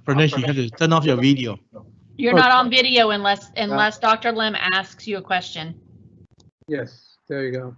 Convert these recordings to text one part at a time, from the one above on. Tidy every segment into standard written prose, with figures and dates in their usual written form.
Pranesh, you have to turn off your video. You're Oh, not on video unless Dr. Lim asks you a question. Yes, there you go.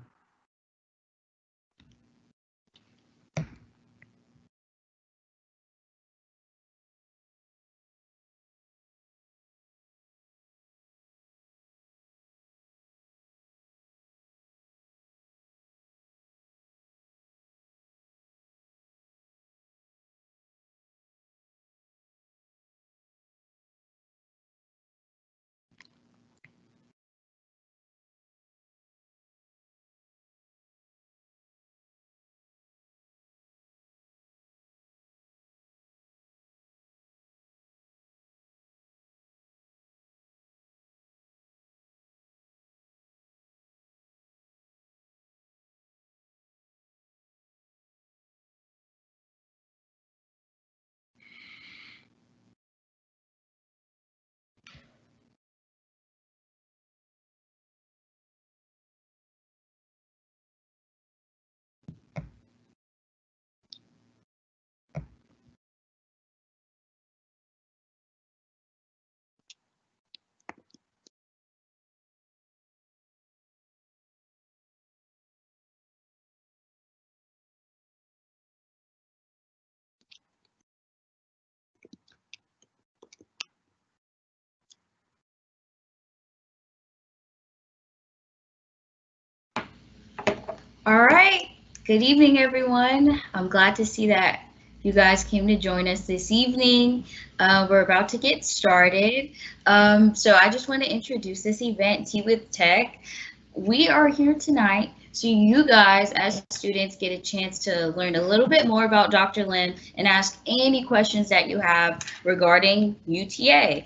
All right. Good evening, everyone. I'm glad to see that you guys came to join us this evening. We're about to get started. So I just want to introduce this event, Tea with Tech. We are here tonight so you guys as students get a chance to learn a little bit more about Dr. Lim and ask any questions that you have regarding UTA.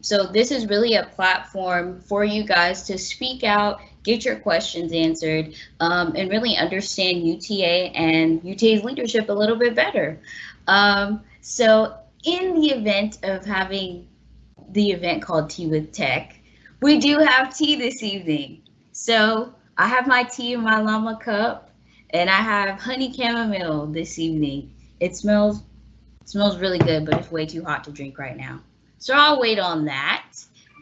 So this is really a platform for you guys to speak out, get your questions answered, and really understand UTA and UTA's leadership a little bit better. So in the event of having the event called Tea with Tech, we do have tea this evening. So I have my tea in my llama cup, and I have honey chamomile this evening. It smells really good, but it's way too hot to drink right now. So I'll wait on that.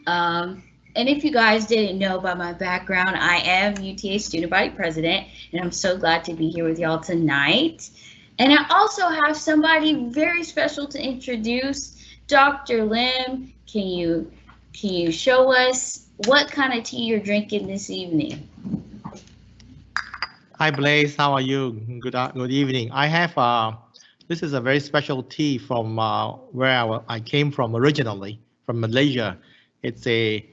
And if you guys didn't know by my background, I am UTA Student Body President, and I'm so glad to be here with y'all tonight. And I also have somebody very special to introduce, Dr. Lim. Can you show us what kind of tea you're drinking this evening? hi, Blaze. How are you? Good evening. I have this is a very special tea from where I came from originally, from Malaysia. It's a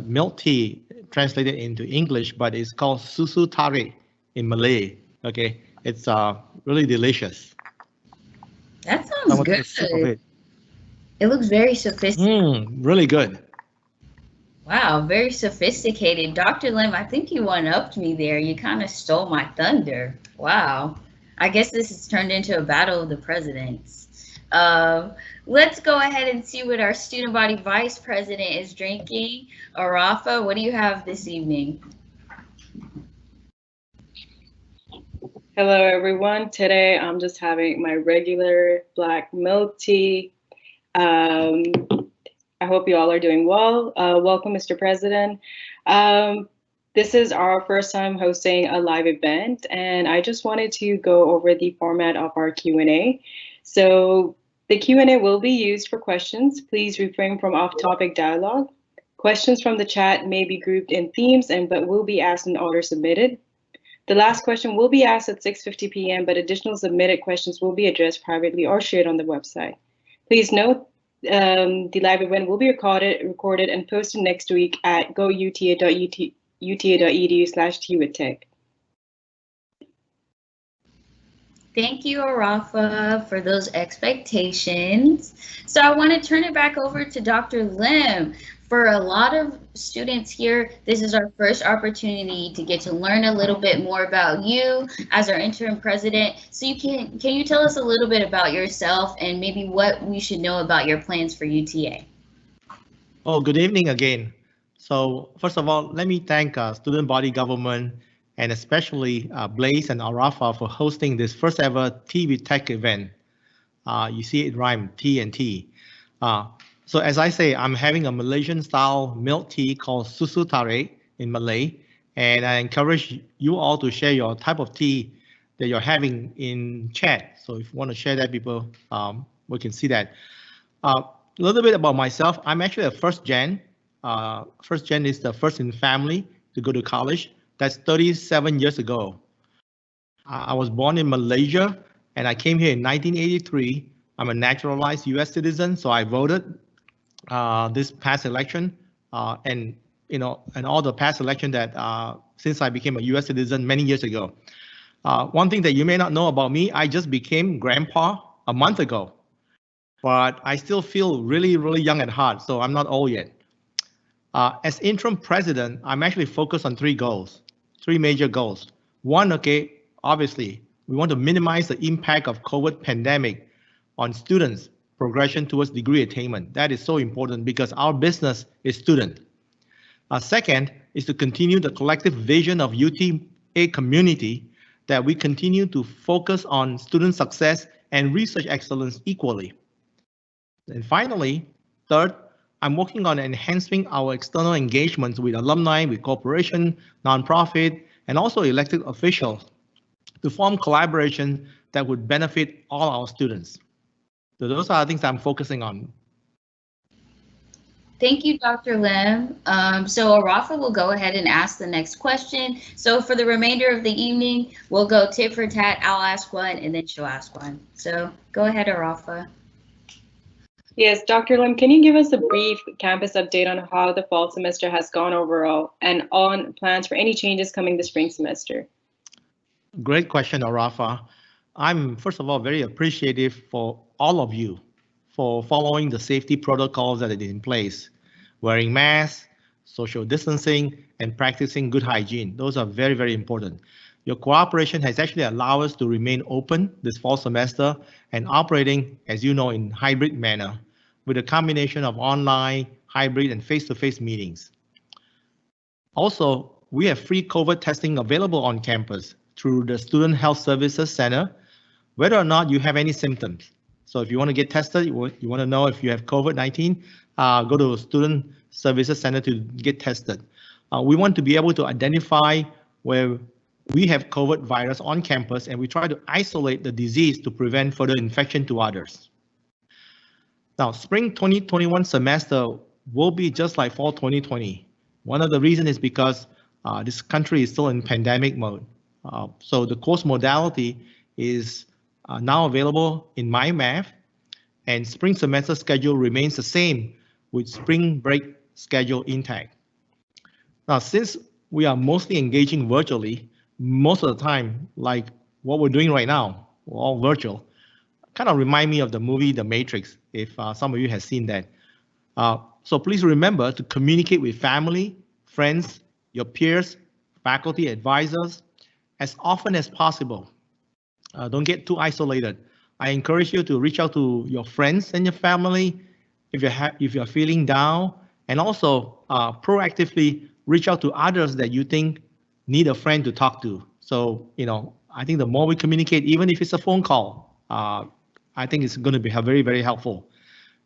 milk tea translated into English, but it's called susu tarik in Malay. Okay, it's really delicious. That sounds good. It looks very sophisticated. Really good. Wow, very sophisticated. Dr. Lim, I think you one-upped me there. You kind of stole my thunder. Wow. I guess this has turned into a battle of the presidents. Let's go ahead and see what our Student Body Vice President is drinking. ARAFAA, what do you have this evening? Hello, everyone. Today, I'm just having my regular black milk tea. I hope you all are doing well. Welcome, Mr. President. This is our first time hosting a live event, and I just wanted to go over the format of our Q&A. So the Q&A will be used for questions. Please refrain from off-topic dialogue. Questions from the chat may be grouped in themes but will be asked in order submitted. The last question will be asked at 6:50 p.m., but additional submitted questions will be addressed privately or shared on the website. Please note, the live event will be recorded and posted next week at gouta.edu/teawithtech. Thank you, ARAFAA, for those expectations. So I want to turn it back over to Dr. Lim. For a lot of students here, this is our first opportunity to get to learn a little bit more about you as our interim president. So can you tell us a little bit about yourself and maybe what we should know about your plans for UTA? Oh, good evening again. So first of all, let me thank Student Body Government and especially BLAIZE and ARAFAA for hosting this first ever Tea with Tech event. You see it rhyme, T and T. So as I say, I'm having a Malaysian style milk tea called susu tarik in Malay. And I encourage you all to share your type of tea that you're having in chat. So if you want to share that, people, we can see that. A little bit about myself. I'm actually a first gen. First gen is the first in family to go to college. That's 37 years ago. I was born in Malaysia and I came here in 1983. I'm a naturalized US citizen, so I voted this past election and all the past election that since I became a US citizen many years ago. One thing that you may not know about me, I just became grandpa a month ago, but I still feel really, really young at heart, so I'm not old yet. As interim president, I'm actually focused on three major goals. One, okay, obviously, we want to minimize the impact of COVID pandemic on students' progression towards degree attainment. That is so important because our business is student. Second is to continue the collective vision of UTA community that we continue to focus on student success and research excellence equally. And finally, third, I'm working on enhancing our external engagements with alumni, with corporation, nonprofit, and also elected officials to form collaboration that would benefit all our students. So those are the things I'm focusing on. Thank you, Dr. Lim. So ARAFAA will go ahead and ask the next question. So for the remainder of the evening, we'll go tit for tat. I'll ask one and then she'll ask one. So go ahead, ARAFAA. Yes, Dr. Lim, can you give us a brief campus update on how the fall semester has gone overall and on plans for any changes coming the spring semester? Great question, ARAFAA. I'm, first of all, very appreciative for all of you for following the safety protocols that are in place, wearing masks, social distancing, and practicing good hygiene. Those are very, very important. Your cooperation has actually allowed us to remain open this fall semester and operating, as you know, in hybrid manner with a combination of online, hybrid, and face-to-face meetings. Also, we have free COVID testing available on campus through the Student Health Services Center, whether or not you have any symptoms. So if you want to get tested, you want to know if you have COVID-19, go to Student Services Center to get tested. We want to be able to identify where we have COVID virus on campus, and we try to isolate the disease to prevent further infection to others. Now, spring 2021 semester will be just like fall 2020. One of the reasons is because this country is still in pandemic mode. So the course modality is now available in MyMath, and spring semester schedule remains the same with spring break schedule intact. Now, since we are mostly engaging virtually, most of the time, like what we're doing right now, we're all virtual, kind of remind me of the movie The Matrix, if some of you have seen that. So please remember to communicate with family, friends, your peers, faculty, advisors, as often as possible. Don't get too isolated. I encourage you to reach out to your friends and your family if you're feeling down, and also proactively reach out to others that you think need a friend to talk to. So, I think the more we communicate, even if it's a phone call, I think it's going to be very, very helpful.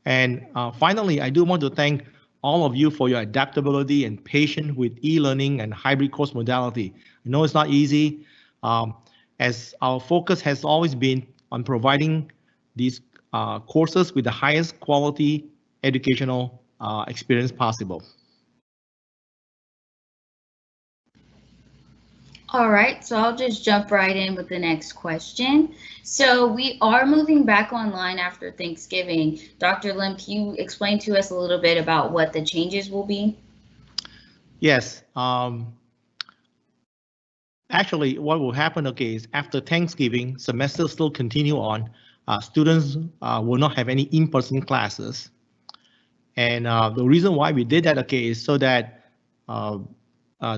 And finally, I do want to thank all of you for your adaptability and patience with e-learning and hybrid course modality. I know it's not easy, as our focus has always been on providing these courses with the highest quality educational experience possible. All right, so I'll just jump right in with the next question. So we are moving back online after Thanksgiving. Dr. Lim, can you explain to us a little bit about what the changes will be? Yes. Actually, what will happen, okay, is after Thanksgiving, semester still continue on. Students will not have any in-person classes. And the reason why we did that, okay, is so that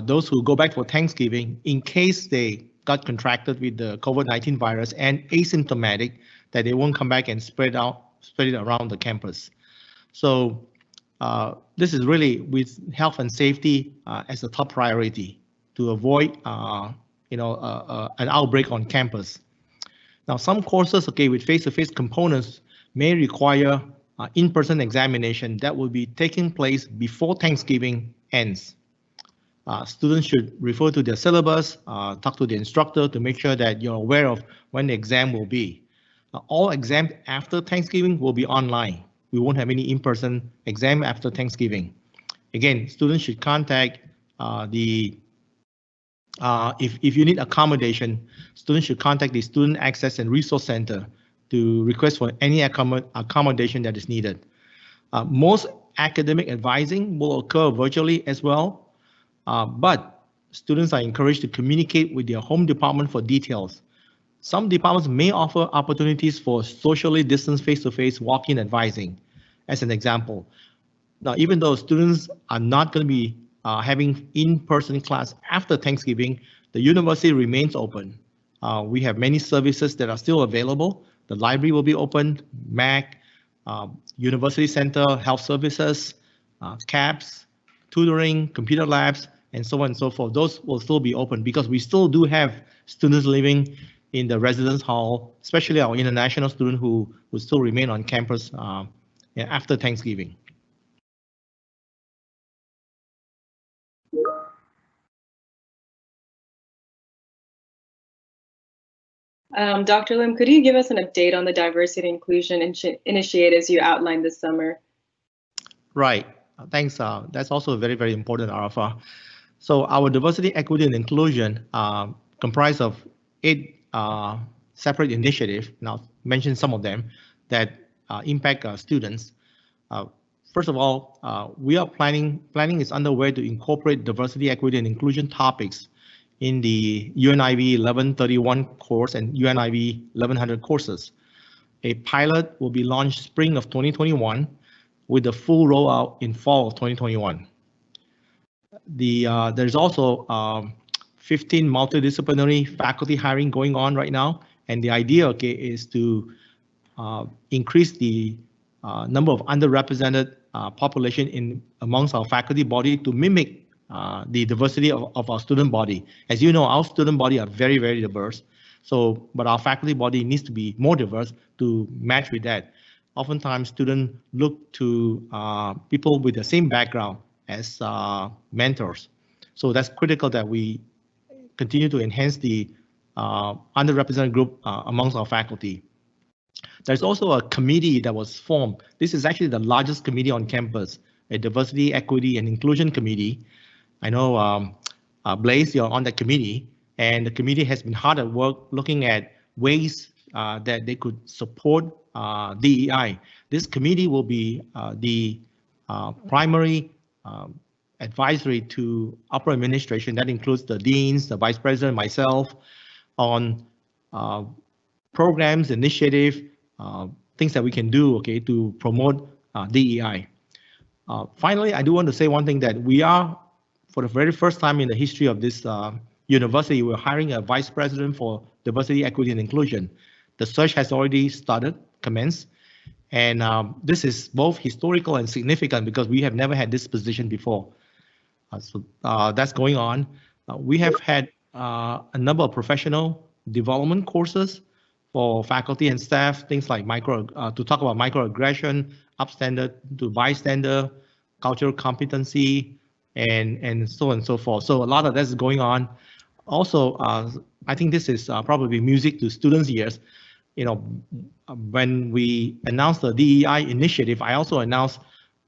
those who go back for Thanksgiving, in case they got contracted with the COVID-19 virus and asymptomatic, that they won't come back and spread it around the campus. So this is really with health and safety as a top priority to avoid an outbreak on campus. Now, some courses, okay, with face-to-face components may require in-person examination that will be taking place before Thanksgiving ends. Students should refer to their syllabus, talk to the instructor to make sure that you're aware of when the exam will be. All exams after Thanksgiving will be online. We won't have any in-person exam after Thanksgiving. Again, students should contact if you need accommodation, students should contact the Student Access and Resource Center to request for any accommodation that is needed. Most academic advising will occur virtually as well, but students are encouraged to communicate with their home department for details. Some departments may offer opportunities for socially distanced face-to-face walk-in advising, as an example. Now, even though students are not going to be having in-person class after Thanksgiving, the university remains open. We have many services that are still available. The library will be open, MAC, University Center, health services, CAPS, tutoring, computer labs, and so on and so forth. Those will still be open because we still do have students living in the residence hall, especially our international students who still remain on campus after Thanksgiving. Dr. Lim, could you give us an update on the diversity and inclusion initiatives you outlined this summer? Right, thanks. That's also very, very important, ARAFAA. So our diversity, equity, and inclusion comprise of 8 separate initiatives. Now, mention some of them that impact students. First of all, we are planning is underway to incorporate diversity, equity, and inclusion topics in the UNIV 1131 course and UNIV 1100 courses. A pilot will be launched spring of 2021 with the full rollout in fall of 2021. There's also 15 multidisciplinary faculty hiring going on right now, and the idea, okay, is to increase the number of underrepresented population amongst our faculty body to mimic the diversity of our student body. As you know, our student body are very, very diverse. So, but our faculty body needs to be more diverse to match with that. Oftentimes, students look to people with the same background as mentors. So that's critical that we continue to enhance the underrepresented group amongst our faculty. There's also a committee that was formed. This is actually the largest committee on campus, a diversity, equity, and inclusion committee. I know BLAIZE, you're on that committee, and the committee has been hard at work looking at ways that they could support DEI. This committee will be the primary advisory to upper administration. That includes the deans, the vice president, myself, on programs, initiative, things that we can do, okay, to promote DEI. Finally, I do want to say one thing, that we are, for the very first time in the history of this university, we're hiring a vice president for diversity, equity, and inclusion. The search has already commenced, and this is both historical and significant because we have never had this position before. So that's going on. We have had a number of professional development courses for faculty and staff, things like to talk about microaggression, upstander to bystander, cultural competency, and so on and so forth. So a lot of that is going on. Also, I think this is probably music to students' ears. You know, when we announced the DEI initiative, I also announced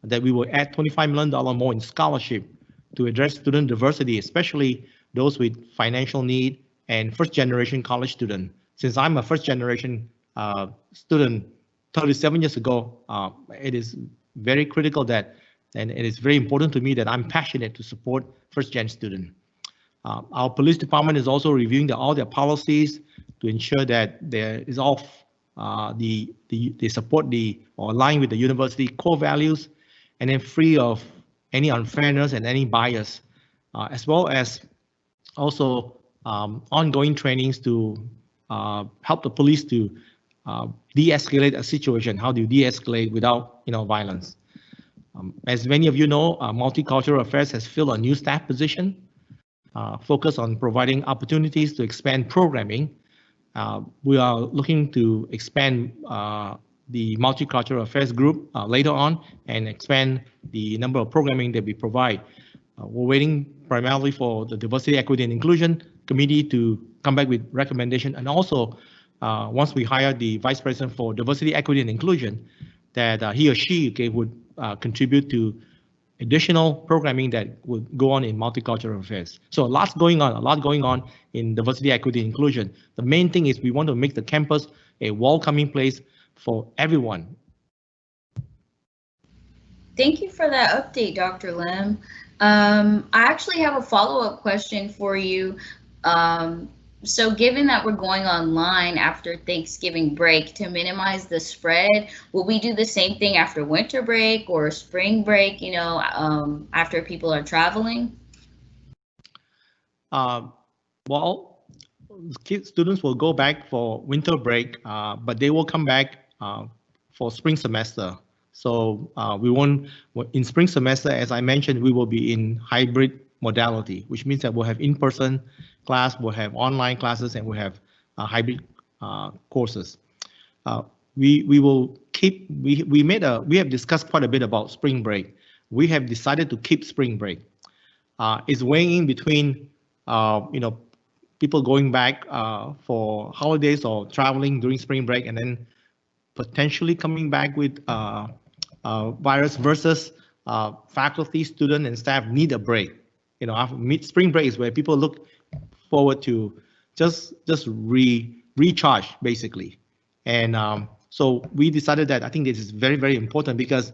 that we will add $25 million more in scholarship to address student diversity, especially those with financial need and first-generation college student. Since I'm a first-generation student 37 years ago, it is very critical that, and it is very important to me that I'm passionate to support first-gen student. Our police department is also reviewing all their policies to ensure that there is all they support or align with the university core values, and then free of any unfairness and any bias, as well as also ongoing trainings to help the police to de-escalate a situation. How do you de-escalate without violence? As many of you know, Multicultural Affairs has filled a new staff position focused on providing opportunities to expand programming We are looking to expand the multicultural affairs group later on and expand the number of programming that we provide. We're waiting primarily for the Diversity, Equity, and Inclusion Committee to come back with recommendation, and also once we hire the Vice President for Diversity, Equity, and Inclusion, that he or she would contribute to additional programming that would go on in multicultural affairs. So a lot going on in diversity, equity, and inclusion. The main thing is we want to make the campus a welcoming place for everyone. Thank you for that update, Dr. Lim. I actually have a follow-up question for you. So given that we're going online after Thanksgiving break to minimize the spread, will we do the same thing after winter break or spring break, you know, after people are traveling? Well, students will go back for winter break, but they will come back for spring semester. So we won't, in spring semester, as I mentioned, we will be in hybrid modality, which means that we'll have in-person class, we'll have online classes, and we'll have hybrid courses. We will keep, we have discussed quite a bit about spring break. We have decided to keep spring break. It's weighing in between, you know, people going back for holidays or traveling during spring break and then potentially coming back with virus versus faculty, student, and staff need a break. You know, after spring break is where people look forward to just recharge basically. And so we decided that I think this is very, very important because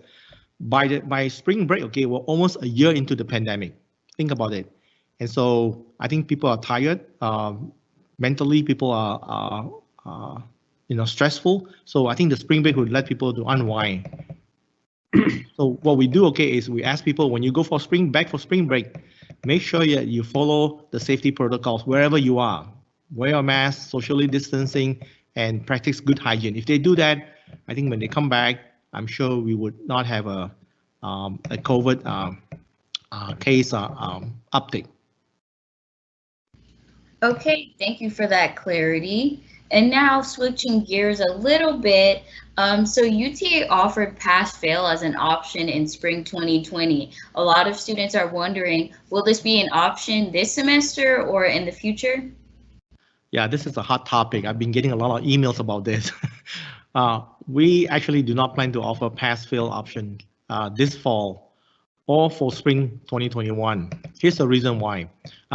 by spring break, okay, we're almost a year into the pandemic. Think about it. And so I think people are tired. Mentally, people are you know, stressful. So I think the spring break would let people to unwind. So what we do, okay, is we ask people when you go for spring break, make sure that you follow the safety protocols wherever you are. Wear your mask, socially distancing, and practice good hygiene. If they do that, I think when they come back, I'm sure we would not have a COVID case update. Okay, thank you for that clarity. And now switching gears a little bit, so UTA offered pass-fail as an option in spring 2020. A lot of students are wondering, will this be an option this semester or in the future? Yeah, this is a hot topic. I've been getting a lot of emails about this. We actually do not plan to offer pass-fail option this fall or for spring 2021. Here's the reason why.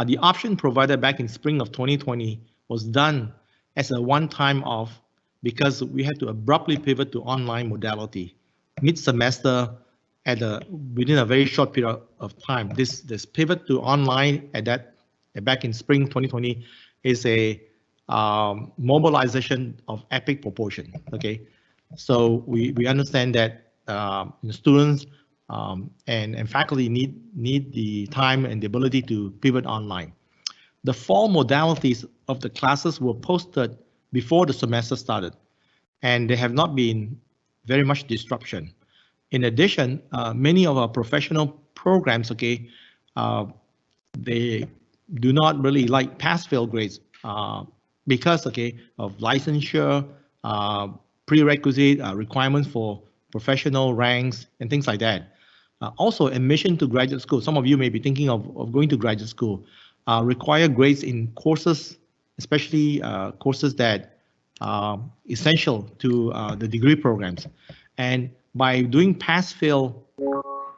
The option provided back in spring of 2020 was done as a one-time off because we had to abruptly pivot to online modality mid-semester within a very short period of time. This pivot to online back in spring 2020 is a mobilization of epic proportion. Okay, so we understand that students and faculty need the time and the ability to pivot online. The fall modalities of the classes were posted before the semester started, and there have not been very much disruption. In addition, many of our professional programs, okay, they do not really like pass-fail grades because, okay, of licensure, prerequisite requirements for professional ranks and things like that. Also, admission to graduate school. Some of you may be thinking of going to graduate school. Require grades in courses, especially courses that are essential to the degree programs. And by doing pass-fail,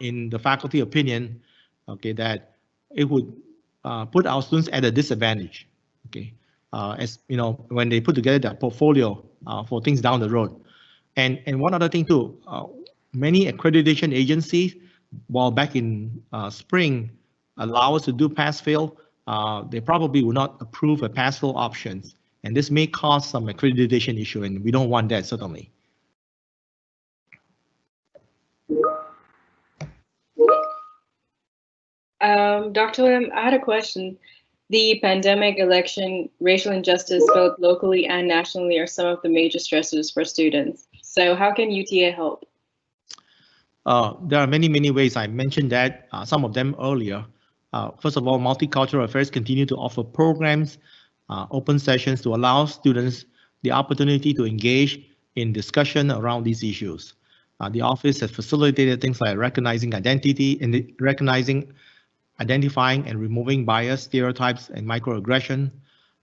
in the faculty opinion, okay, that it would put our students at a disadvantage. Okay, as you know, when they put together their portfolio for things down the road. And one other thing too, many accreditation agencies, while back in spring, allow us to do pass-fail. They probably will not approve a pass-fail options, and this may cause some accreditation issue, and we don't want that certainly. Dr. Lim, I had a question. The pandemic, election, racial injustice, both locally and nationally, are some of the major stressors for students. So how can UTA help? There are many ways. I mentioned that some of them earlier. First of all, multicultural affairs continue to offer programs, open sessions to allow students the opportunity to engage in discussion around these issues. The office has facilitated things like recognizing identity and identifying and removing bias, stereotypes, and microaggression.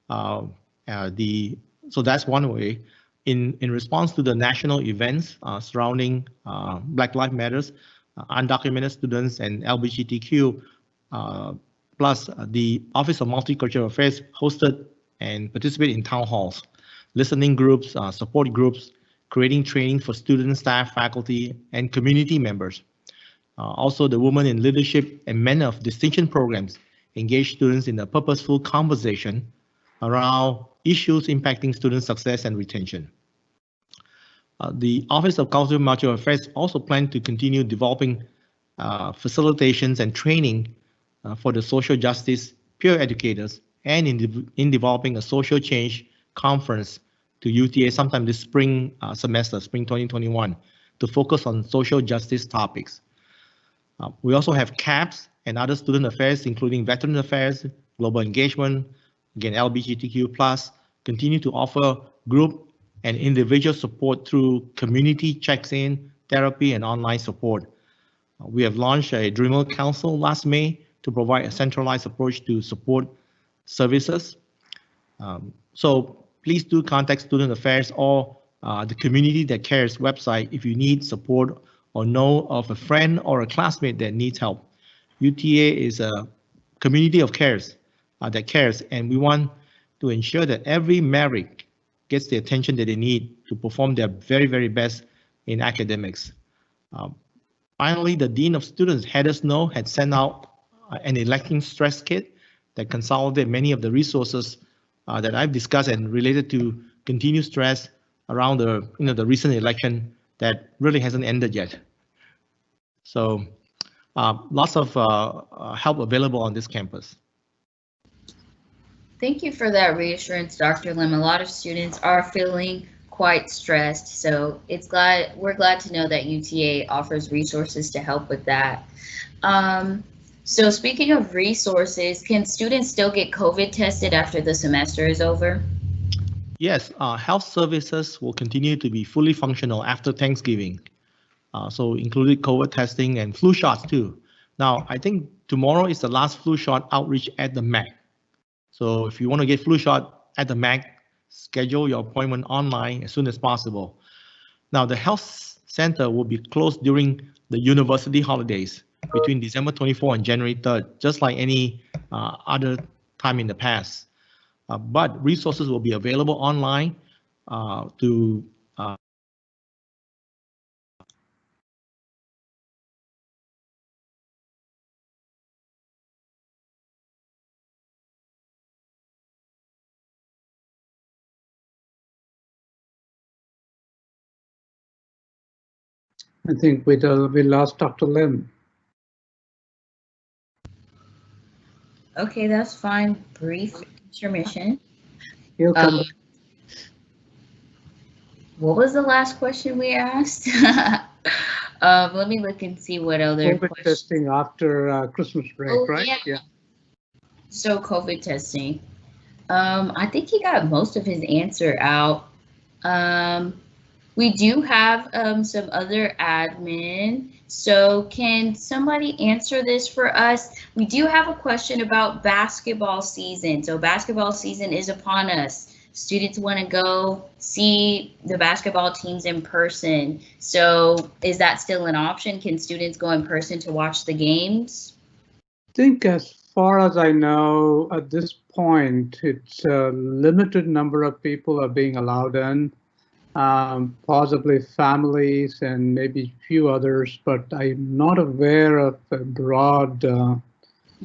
So that's one way. In response to the national events surrounding Black Lives Matters, undocumented students, and LGBTQ, plus the Office of Multicultural Affairs hosted and participated in town halls, listening groups, support groups, creating training for students, staff, faculty, and community members. Also, the Women in Leadership and Men of Distinction programs engage students in a purposeful conversation around issues impacting student success and retention. The Office of Cultural and Multicultural Affairs also plans to continue developing facilitations and training for the social justice peer educators and in developing a social change conference to UTA sometime this spring semester, spring 2021, to focus on social justice topics. We also have CAPS and other student affairs, including veteran affairs, global engagement, again, LGBTQ+, continue to offer group and individual support through community checks-in, therapy, and online support. We have launched a Dreamer Council last May to provide a centralized approach to support services. So please do contact Student Affairs or the Community That Cares website if you need support or know of a friend or a classmate that needs help. UTA is a community of cares that cares, and we want to ensure that every maverick gets the attention that they need to perform their very, very best in academics. Finally, the Dean of Students, Heather Snow, had sent out an electing stress kit that consolidated many of the resources that I've discussed and related to continued stress around the recent election that really hasn't ended yet. So lots of help available on this campus. Thank you for that reassurance, Dr. Lim. A lot of students are feeling quite stressed, so we're glad to know that UTA offers resources to help with that. So speaking of resources, can students still get COVID tested after the semester is over? Yes, health services will continue to be fully functional after Thanksgiving. So included COVID testing and flu shots too. Now, I think tomorrow is the last flu shot outreach at the MAC. So if you want to get flu shot at the MAC, schedule your appointment online as soon as possible. Now, the health center will be closed during the university holidays between December 24 and January 3rd, just like any other time in the past. But resources will be available online to I think we lost Dr. Lim. Okay, that's fine. Brief intermission. He'll come back. What was the last question we asked? Let me look and see what other COVID questions. testing after Christmas break, Oh, right? yeah. So COVID testing. I think he got most of his answer out. We do have some other admin. So can somebody answer this for us? We do have a question about basketball season. So basketball season is upon us. Students want to go see the basketball teams in person. So is that still an option? Can students go in person to watch the games? I think as far as I know, at this point, it's a limited number of people are being allowed in. Possibly families and maybe a few others, but I'm not aware of a broad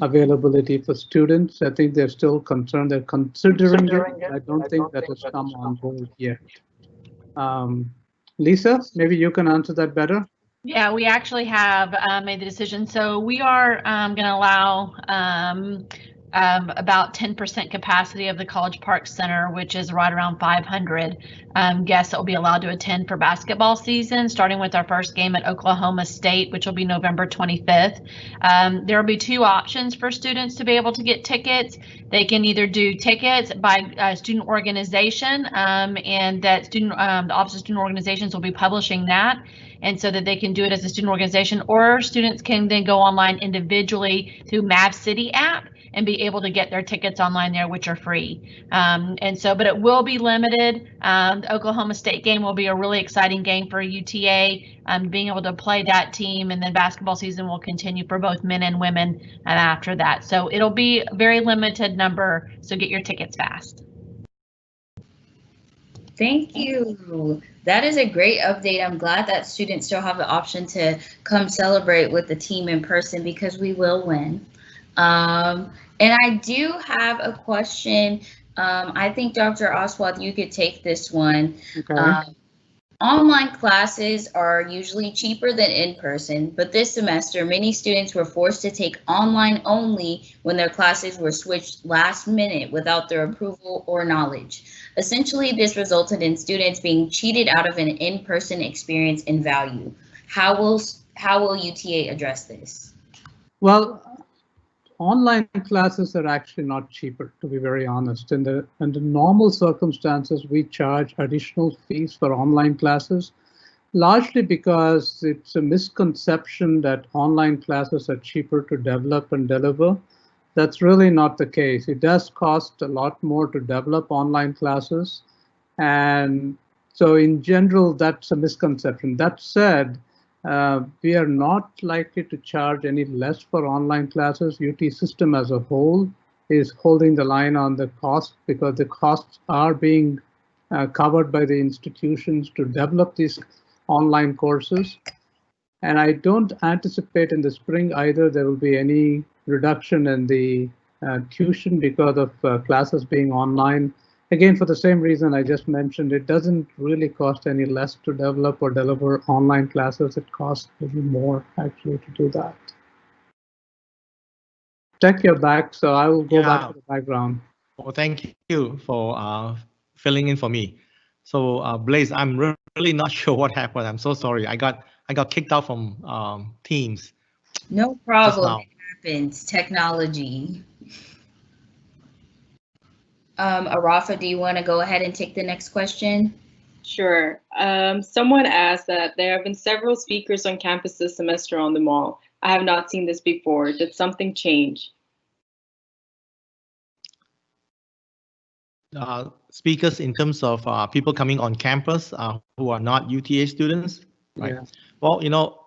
availability for students. I think they're still concerned. They're considering it. I don't think that has come on board yet. Lisa, maybe you can answer that better. Yeah, we actually have made the decision. So we are going to allow about 10% capacity of the College Park Center, which is right around 500 guests that will be allowed to attend for basketball season, starting with our first game at Oklahoma State, which will be November 25th. There will be two options for students to be able to get tickets. They can either do tickets by student organization, and that the Office of Student Organizations will be publishing that, and so that they can do it as a student organization, or students can then go online individually through Mav City app and be able to get their tickets online there, which are free. And so, but it will be limited. The Oklahoma State game will be a really exciting game for UTA, being able to play that team, and then basketball season will continue for both men and women after that. So it'll be a very limited number, so get your tickets fast. Thank you. That is a great update. I'm glad that students still have the option to come celebrate with the team in person, because we will win. And I do have a question. I think Dr. Oswald, you could take this one. Okay. Online classes are usually cheaper than in person, but this semester, many students were forced to take online only when their classes were switched last minute without their approval or knowledge. Essentially, this resulted in students being cheated out of an in-person experience and value. How will UTA address this? Well, online classes are actually not cheaper, to be very honest. In the normal circumstances, we charge additional fees for online classes, largely because it's a misconception that online classes are cheaper to develop and deliver. That's really not the case. It does cost a lot more to develop online classes. And so in general, that's a misconception. That said, we are not likely to charge any less for online classes. UT system as a whole is holding the line on the cost, because the costs are being covered by the institutions to develop these online courses. And I don't anticipate in the spring either there will be any reduction in the tuition because of classes being online. Again, for the same reason I just mentioned, it doesn't really cost any less to develop or deliver online classes. It costs a little more actually to do that. Check your back, so I will go back to the background. Well, thank you for filling in for me. So Blaze, I'm really not sure what happened. I'm so sorry. I got kicked out from Teams. No problem. It happens. Technology. ARAFAA, do you want to go ahead and take the next question? Sure. Someone asked that there have been several speakers on campus this semester on the mall. I have not seen this before. Did something change? Speakers in terms of people coming on campus who are not UTA students, right? Yeah. Well, you know,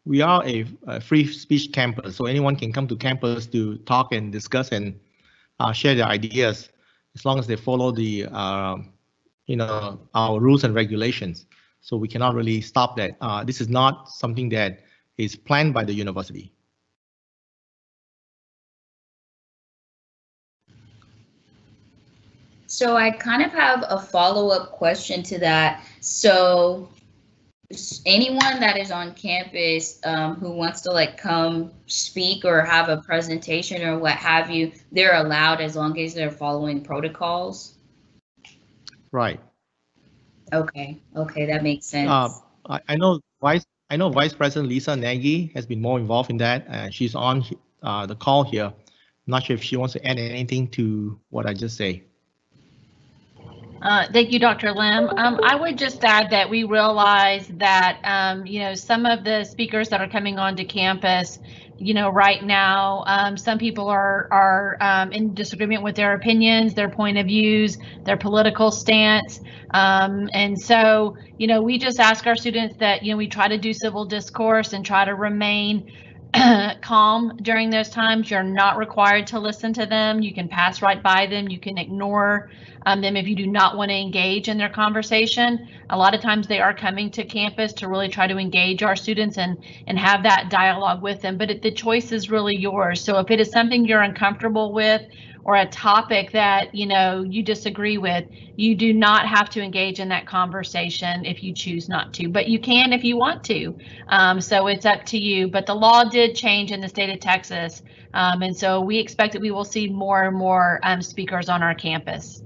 we are a free speech campus, so anyone can come to campus to talk and discuss and share their ideas, as long as they follow the, you know, our rules and regulations. So we cannot really stop that. This is not something that is planned by the university. So I kind of have a follow-up question to that. So anyone that is on campus who wants to like come speak or have a presentation or what have you, they're allowed as long as they're following protocols? Right. Okay, that makes sense. I know Vice President Lisa Nagy has been more involved in that. She's on the call here. I'm not sure if she wants to add anything to what I just say. Thank you, Dr. Lim. I would just add that we realize that, you know, some of the speakers that are coming onto campus, you know, right now, some people are in disagreement with their opinions, their point of views, their political stance. And so, you know, we just ask our students that, you know, we try to do civil discourse and try to remain calm during those times. You're not required to listen to them. You can pass right by them. You can ignore them if you do not want to engage in their conversation. A lot of times they are coming to campus to really try to engage our students and have that dialogue with them, but the choice is really yours. So if it is something you're uncomfortable with, or a topic that you disagree with, you do not have to engage in that conversation if you choose not to, but you can if you want to. So it's up to you. But the law did change in the state of Texas, and so we expect that we will see more and more speakers on our campus.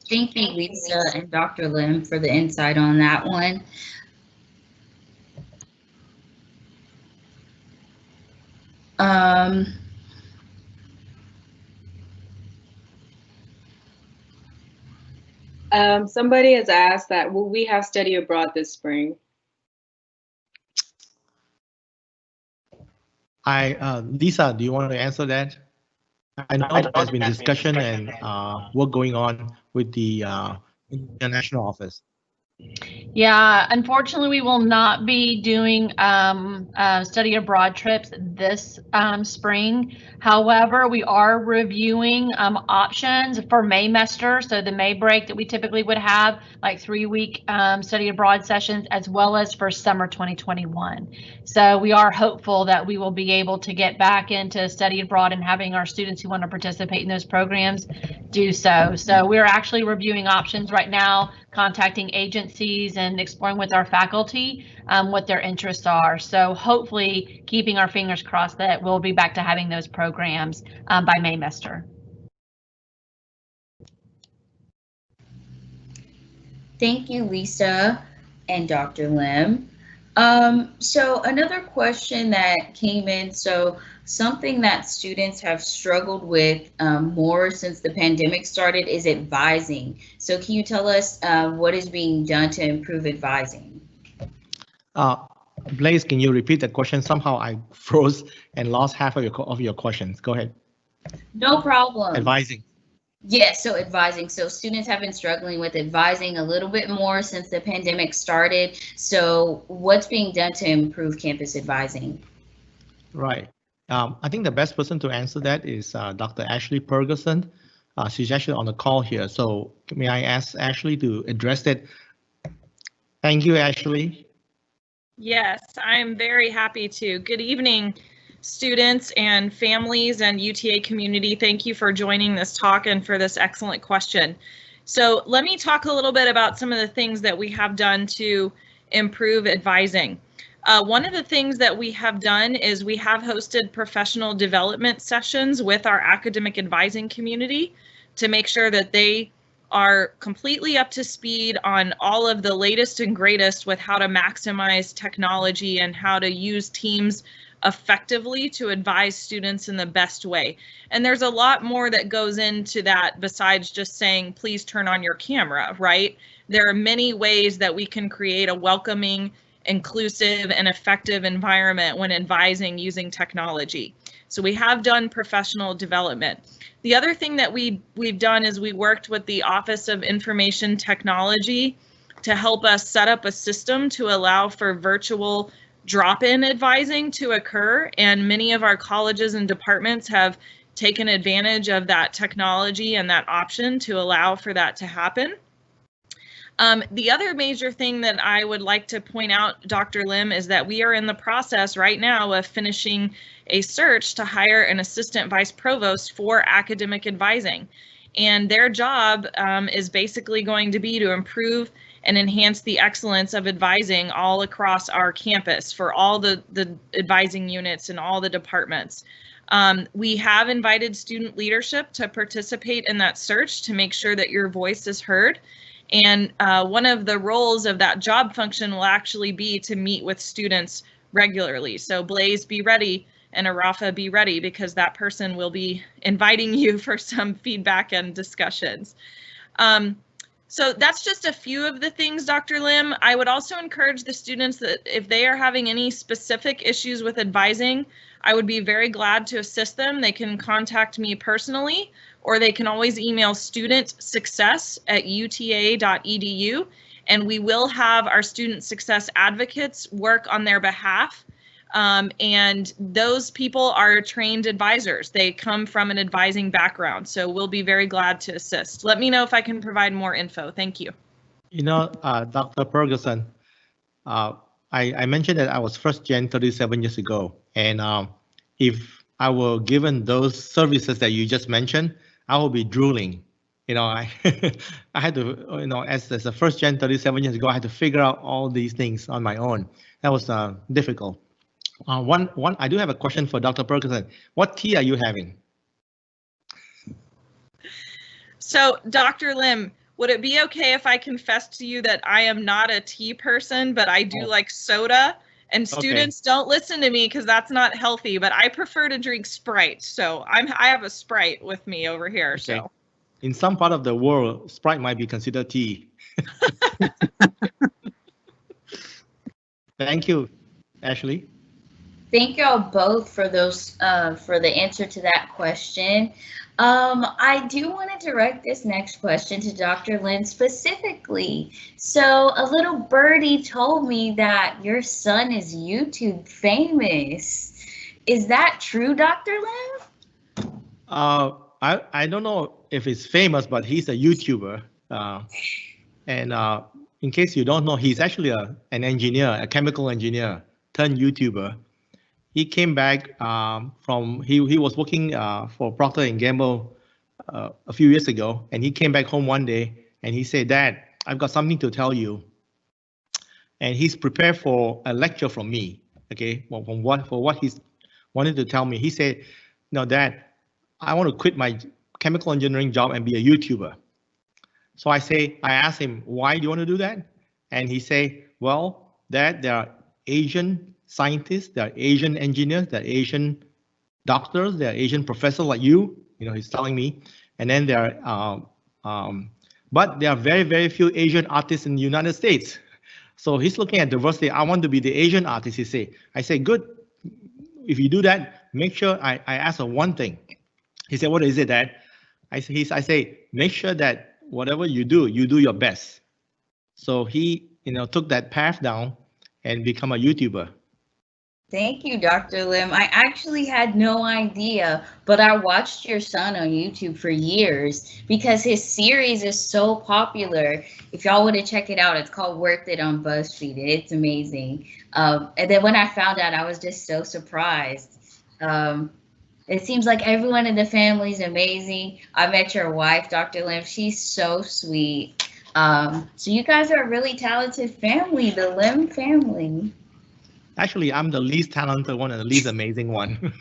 Thank you, Lisa and Dr. Lim, for the insight on that one. Somebody has asked that, will we have study abroad this spring? Lisa, do you want to answer that? I know there's been discussion and work going on with the international office. Yeah, unfortunately, we will not be doing study abroad trips this spring. However, we are reviewing options for Maymester, so the May break that we typically would have, like 3-week study abroad sessions, as well as for summer 2021. So we are hopeful that we will be able to get back into study abroad and having our students who want to participate in those programs do so. So we're actually reviewing options right now, contacting agencies and exploring with our faculty what their interests are. So hopefully, keeping our fingers crossed that we'll be back to having those programs by Maymester. Thank you, Lisa and Dr. Lim. So another question that came in, so something that students have struggled with more since the pandemic started is advising. So can you tell us what is being done to improve advising? Blaise, can you repeat the question? Somehow I froze and lost half of your questions. Go ahead. No problem. Advising. Yes, so advising. So students have been struggling with advising a little bit more since the pandemic started. So what's being done to improve campus advising? Right. I think the best person to answer that is Dr. Ashley Purgason. She's actually on the call here. So may I ask Ashley to address that? Thank you, Ashley. Yes, I'm very happy to. Good evening, students and families and UTA community. Thank you for joining this talk and for this excellent question. So let me talk a little bit about some of the things that we have done to improve advising. One of the things that we have done is we have hosted professional development sessions with our academic advising community to make sure that they are completely up to speed on all of the latest and greatest with how to maximize technology and how to use Teams effectively to advise students in the best way. And there's a lot more that goes into that besides just saying, please turn on your camera, right? There are many ways that we can create a welcoming, inclusive, and effective environment when advising using technology. So we have done professional development. The other thing that we've done is we worked with the Office of Information Technology to help us set up a system to allow for virtual drop-in advising to occur, and many of our colleges and departments have taken advantage of that technology and that option to allow for that to happen. The other major thing that I would like to point out, Dr. Lim, is that we are in the process right now of finishing a search to hire an assistant vice provost for academic advising. And their job is basically going to be to improve and enhance the excellence of advising all across our campus for all the advising units and all the departments. We have invited student leadership to participate in that search to make sure that your voice is heard. And one of the roles of that job function will actually be to meet with students regularly. So BLAIZE, be ready, and ARAFAA, be ready, because that person will be inviting you for some feedback and discussions. So that's just a few of the things, Dr. Lim. I would also encourage the students that if they are having any specific issues with advising, I would be very glad to assist them. They can contact me personally, or they can always email studentsuccess@uta.edu, and we will have our student success advocates work on their behalf. And those people are trained advisors. They come from an advising background, so we'll be very glad to assist. Let me know if I can provide more info. Thank you. You know, Dr. Purgason, I mentioned that I was first gen 37 years ago, and if I will given those services that you just mentioned, I will be drooling. You know, I I had to, you know, as a first gen 37 years ago, I had to figure out all these things on my own. That was difficult. I do have a question for Dr. Purgason. What tea are you having? So, Dr. Lim, would it be okay if I confess to you that I am not a tea person, but I do like soda? And students, don't listen to me because that's not healthy, but I prefer to drink Sprite. So I have a Sprite with me over here. Okay. So in some part of the world, Sprite might be considered tea. Thank you, Ashley. Thank y'all both for those for the answer to that question. I do want to direct this next question to Dr. Lin specifically. So a little birdie told me that your son is YouTube famous. Is that true, Dr. Lin? I don't know if he's famous, but he's a YouTuber. And in case you don't know, he's actually an engineer, a chemical engineer turned YouTuber. He came back he was working for Procter & Gamble a few years ago, and he came back home one day and he said, "Dad, I've got something to tell you." And he's prepared for a lecture from me, okay, for what he's wanted to tell me. He said, "No, Dad, I want to quit my chemical engineering job and be a YouTuber." So I asked him, "Why do you want to do that?" And he said, "Well, Dad, there are Asian scientists, there are Asian engineers, there are Asian doctors, there are Asian professors like you." You know, he's telling me. And then there are, but there are very, very few Asian artists in the United States. So he's looking at diversity. I want to be the Asian artist, he said. I say, good. If you do that, make sure I ask her one thing. He said, what is it, Dad? I say, make sure that whatever you do your best. So he, you know, took that path down and become a YouTuber. Thank you, Dr. Lim. I actually had no idea, but I watched your son on YouTube for years because his series is so popular. If y'all want to check it out, it's called Worth It on BuzzFeed. It's amazing. And then when I found out, I was just so surprised. It seems like everyone in the family is amazing. I met your wife, Dr. Lim. She's so sweet. So you guys are a really talented family, the Lim family. Actually, I'm the least talented one and the least amazing one.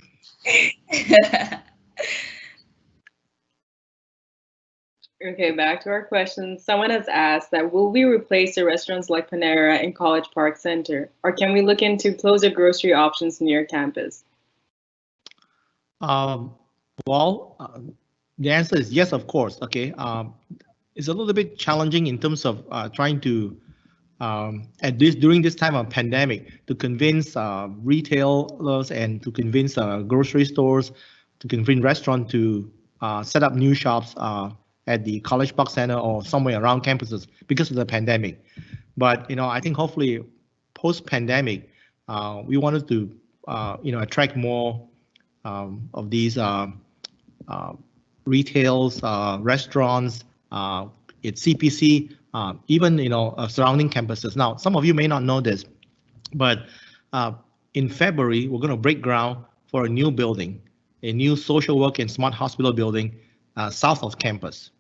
Okay, back to our question. Someone has asked that will we replace the restaurants like Panera in College Park Center, or can we look into closer grocery options near campus? The answer is yes, of course. Okay, it's a little bit challenging in terms of trying to during this time of pandemic to convince retailers and to convince grocery stores, to convince restaurants to set up new shops at the College Park Center or somewhere around campuses because of the pandemic. But you know, I think hopefully post-pandemic, we wanted to you know, attract more of these retails, restaurants, it's CPC. Even, you know, surrounding campuses. Now, some of you may not know this, but in February, we're going to break ground for a new building, a new social work and smart hospital building south of campus.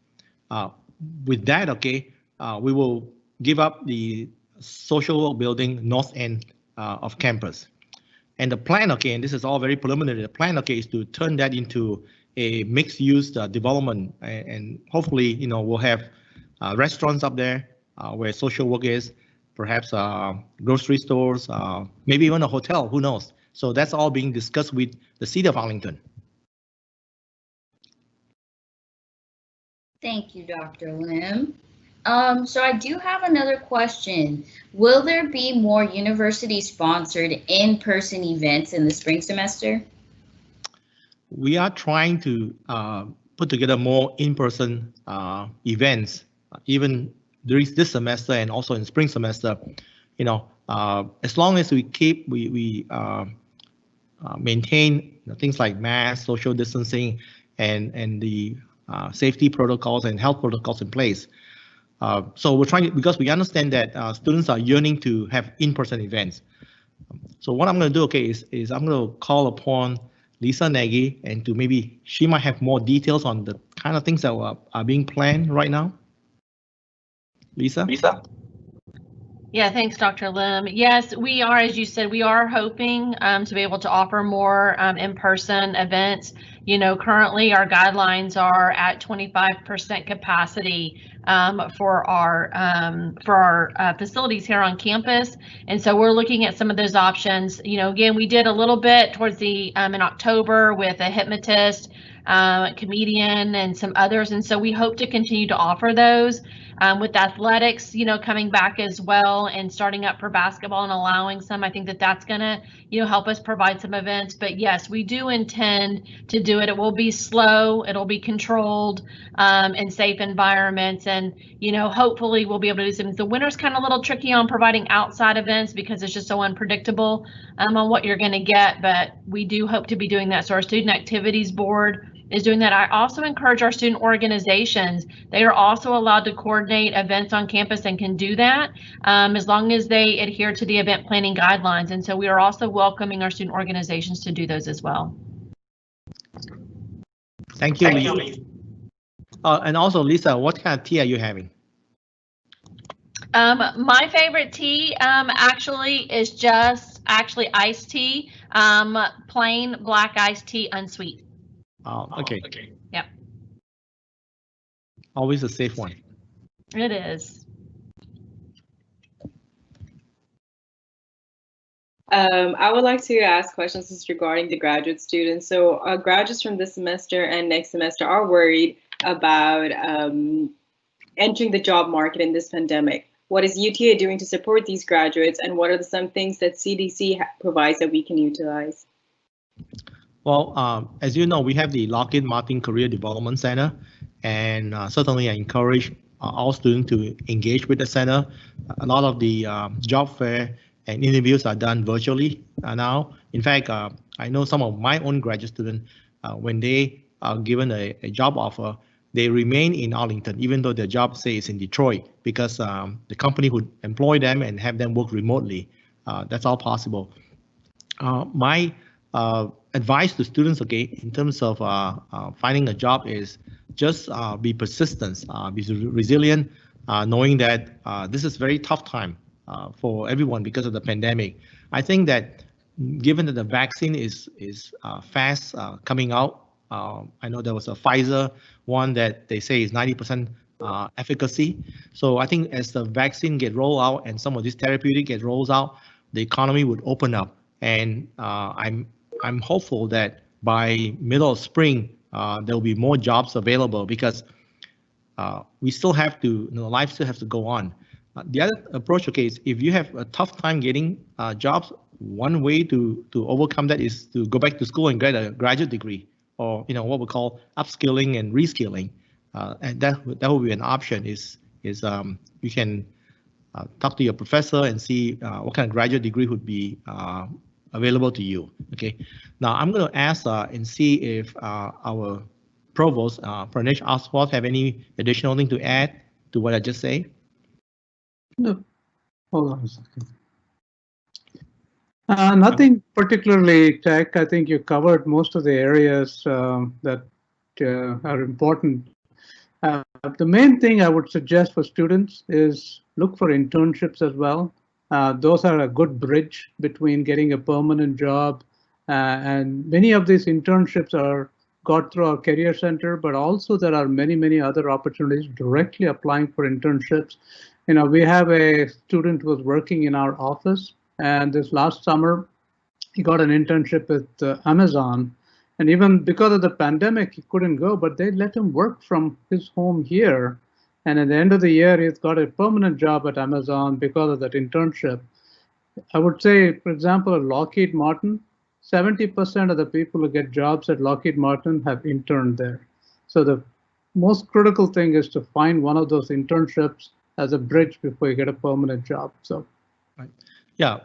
With that, okay, we will give up the social work building north end of campus. And the plan, okay, and this is all very preliminary, the plan, okay, is to turn that into a mixed-use development, and hopefully, you know, we'll have restaurants up there where social work is, perhaps grocery stores, maybe even a hotel, who knows? So that's all being discussed with the City of Arlington. Thank you, Dr. Lim. So I do have another question. Will there be more university-sponsored in-person events in the spring semester? We are trying to put together more in-person events, even during this semester and also in spring semester. You know, as long as we maintain, you know, things like mask, social distancing, and the safety protocols and health protocols in place. So we're trying to, because we understand that students are yearning to have in-person events. So what I'm going to do, okay, is I'm going to call upon Lisa Nagy, and to maybe she might have more details on the kind of things that are being planned right now. Lisa? Yeah, thanks, Dr. Lim. Yes, we are, as you said, we are hoping to be able to offer more in-person events. You know, currently our guidelines are at 25% capacity for our facilities here on campus, and so we're looking at some of those options. You know, again, we did a little bit towards the in October with a hypnotist, comedian, and some others, and so we hope to continue to offer those. With athletics, you know, coming back as well and starting up for basketball and allowing some, I think that that's going to, you know, help us provide some events. But yes, we do intend to do it. It will be slow. It'll be controlled in safe environments. And, you know, hopefully we'll be able to do some. The winter's kind of a little tricky on providing outside events because it's just so unpredictable on what you're going to get. But we do hope to be doing that. So our Student Activities Board is doing that. I also encourage our student organizations. They are also allowed to coordinate events on campus and can do that as long as they adhere to the event planning guidelines. And so we are also welcoming our student organizations to do those as well. Thank you, Lisa. And also, Lisa, what kind of tea are you having? My favorite tea actually is just iced tea, plain black iced tea, unsweet. Okay. Yep. Always a safe one. It is. I would like to ask questions regarding the graduate students. So graduates from this semester and next semester are worried about entering the job market in this pandemic. What is UTA doing to support these graduates, and what are some things that CDC provides that we can utilize? Well, as you know, we have the Lockheed Martin Career Development Center, and certainly I encourage all students to engage with the center. A lot of the job fair and interviews are done virtually now. In fact, I know some of my own graduate students, when they are given a job offer, they remain in Arlington, even though their job say is in Detroit, because the company would employ them and have them work remotely. That's all possible. My advice to students, okay, in terms of finding a job is just be persistent, be resilient, knowing that this is very tough time for everyone because of the pandemic. I think that given that the vaccine is fast coming out, I know there was a Pfizer one that they say is 90% efficacy. So I think as the vaccine get rolled out and some of these therapeutic get rolled out, the economy would open up. And I'm hopeful that by middle of spring, there will be more jobs available because we still have to, you know, life still has to go on. The other approach, okay, is if you have a tough time getting jobs, one way to overcome that is to go back to school and get a graduate degree, or you know what we call upskilling and reskilling, and that would be an option. Is you can talk to your professor and see what kind of graduate degree would be available to you. Okay, now I'm going to ask and see if our provost, Pranesh Oswald, have any additional thing to add to what I just said. No, hold on a second. Nothing particularly, Teik. I think you covered most of the areas that are important. The main thing I would suggest for students is look for internships as well. Those are a good bridge between getting a permanent job, and many of these internships are got through our career center, but also there are many other opportunities directly applying for internships. You know, we have a student who was working in our office, and this last summer he got an internship with Amazon, and even because of the pandemic he couldn't go, but they let him work from his home here. And at the end of the year, he's got a permanent job at Amazon because of that internship. I would say, for example, at Lockheed Martin, 70% of the people who get jobs at Lockheed Martin have interned there. So the most critical thing is to find one of those internships as a bridge before you get a permanent job. So, right. Yeah,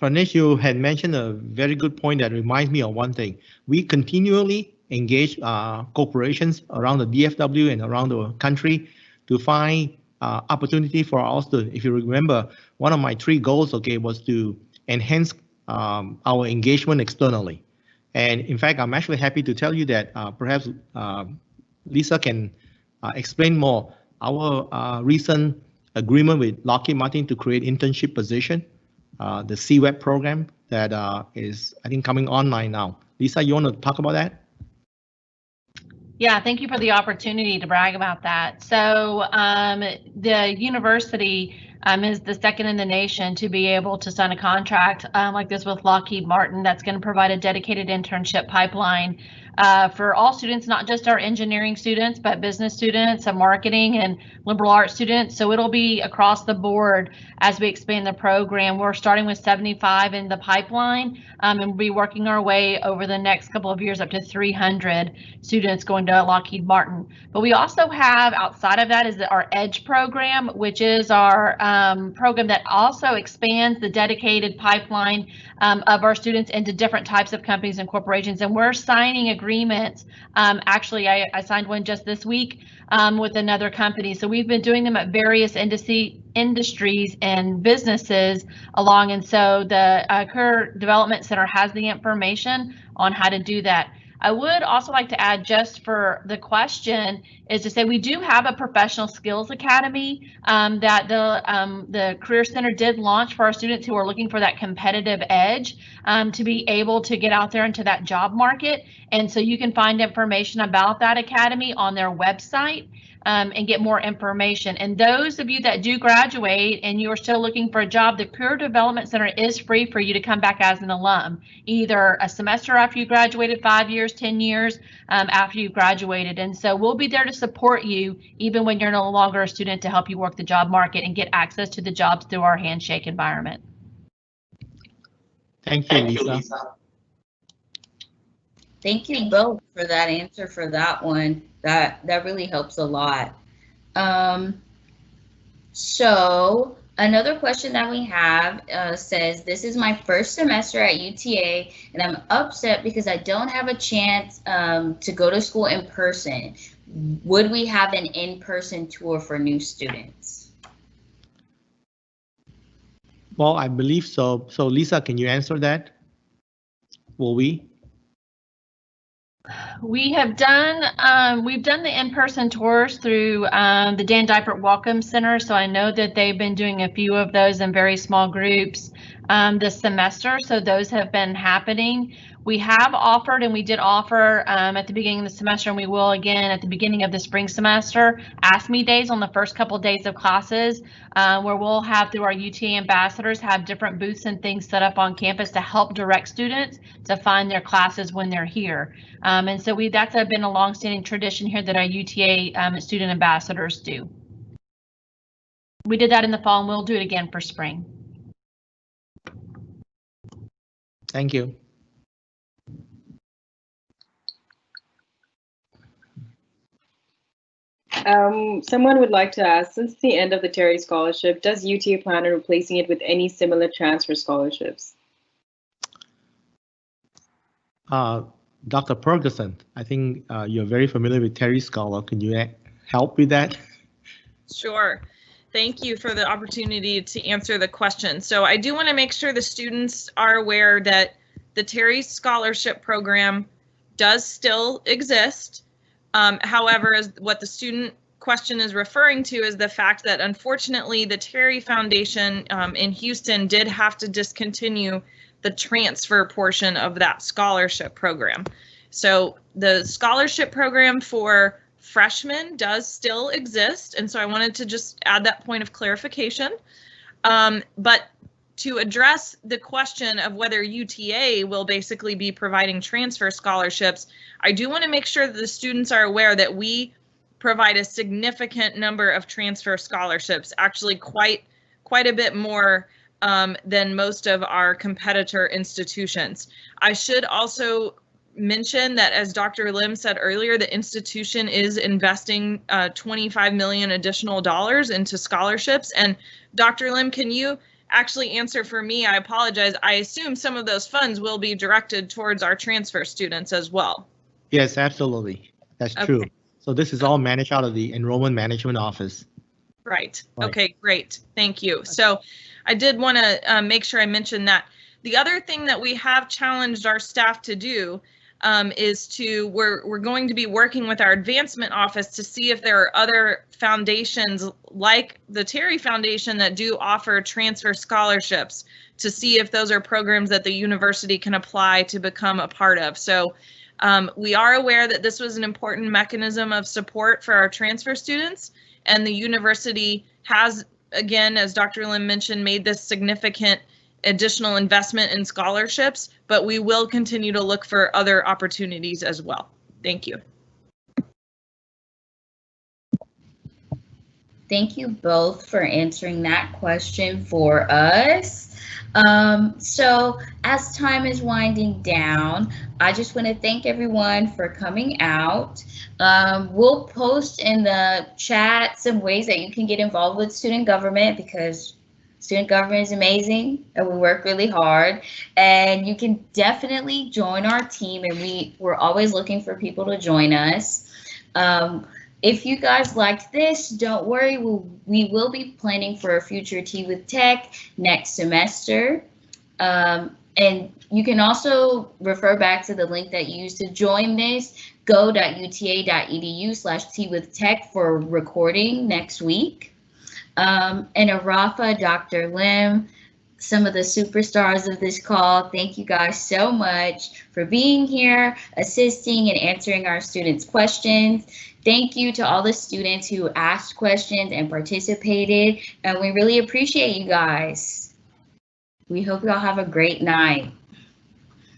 Pranesh, you had mentioned a very good point that reminds me of one thing. We continually engage corporations around the DFW and around the country to find opportunity for our students. If you remember, one of my 3 goals, okay, was to enhance our engagement externally. And in fact, I'm actually happy to tell you that perhaps Lisa can explain more. Our recent agreement with Lockheed Martin to create internship position, the CWEB program that is, I think, coming online now. Lisa, you want to talk about that? Yeah, thank you for the opportunity to brag about that. So the university is the second in the nation to be able to sign a contract like this with Lockheed Martin that's going to provide a dedicated internship pipeline for all students, not just our engineering students, but business students and marketing and liberal arts students. So it'll be across the board as we expand the program. We're starting with 75 in the pipeline and we'll be working our way over the next couple of years up to 300 students going to Lockheed Martin. But we also have, outside of that, is our EDGE program, which is our program that also expands the dedicated pipeline of our students into different types of companies and corporations. And we're signing agreements. Actually, I signed one just this week with another company. So we've been doing them at various industries and businesses along. And so the Career Development Center has the information on how to do that. I would also like to add, just for the question, is to say we do have a professional skills academy that the Career Center did launch for our students who are looking for that competitive edge to be able to get out there into that job market. And so you can find information about that academy on their website and get more information. And those of you that do graduate and you are still looking for a job, the Career Development Center is free for you to come back as an alum, either a semester after you graduated, 5 years, 10 years after you graduated. And so we'll be there to support you even when you're no longer a student, to help you work the job market and get access to the jobs through our handshake environment. Thank you, Lisa. Thank you both for that answer for that one. That really helps a lot. So another question that we have says, this is my first semester at UTA and I'm upset because I don't have a chance to go to school in person. Would we have an in-person tour for new students? Well, I believe so. So Lisa, can you answer that? Will we? We have done, we've done the in-person tours through the Dan Dipert Welcome Center. So I know that they've been doing a few of those in very small groups this semester. So those have been happening. We have offered, and we did offer at the beginning of the semester, and we will again at the beginning of the spring semester, Ask Me Days on the first couple of days of classes, where we'll have, through our UTA ambassadors, have different booths and things set up on campus to help direct students to find their classes when they're here. And so that's been a longstanding tradition here that our UTA student ambassadors do. We did that in the fall, and we'll do it again for spring. Thank you. Someone would like to ask, since the end of the Terry Scholarship, does UTA plan on replacing it with any similar transfer scholarships? Dr. Purgason, I think you're very familiar with Terry Scholar. Can you help with that? Sure. Thank you for the opportunity to answer the question. So I do want to make sure the students are aware that the Terry Scholarship Program does still exist. However, as what the student question is referring to is the fact that unfortunately the Terry Foundation in Houston did have to discontinue the transfer portion of that scholarship program. So the scholarship program for freshmen does still exist, and so I wanted to just add that point of clarification. But to address the question of whether UTA will basically be providing transfer scholarships, I do want to make sure that the students are aware that we provide a significant number of transfer scholarships, actually quite a bit more than most of our competitor institutions. I should also mention that, as Dr. Lim said earlier, the institution is investing $25 million additional dollars into scholarships. And Dr. Lim, can you actually answer for me? I apologize. I assume some of those funds will be directed towards our transfer students as well. Yes, absolutely. That's Okay. true. So this is all managed out of the Enrollment Management Office. Right. Okay, great. Thank you. So I did want to make sure I mentioned that The other thing that we have challenged our staff to do we're going to be working with our advancement office to see if there are other foundations like the Terry Foundation that do offer transfer scholarships, to see if those are programs that the university can apply to become a part of. So we are aware that this was an important mechanism of support for our transfer students, and the university has, again, as Dr. Lim mentioned, made this significant additional investment in scholarships, but we will continue to look for other opportunities as well. Thank you. Thank you both for answering that question for us. So as time is winding down, I just want to thank everyone for coming out. We'll post in the chat some ways that you can get involved with student government, because student government is amazing and we work really hard, and you can definitely join our team, and we're always looking for people to join us. If you guys liked this, don't worry, we will be planning for a future Tea with Tech next semester. And you can also refer back to the link that you used to join this, go.uta.edu/teawithtech for recording next week. And ARAFAA, Dr. Lim, some of the superstars of this call, thank you guys so much for being here, assisting and answering our students' questions. Thank you to all the students who asked questions and participated, and we really appreciate you guys. We hope y'all have a great night.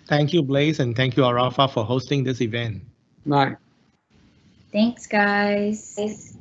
Thank you, Blaze, and thank you, ARAFAA, for hosting this event. Night. Thanks, guys.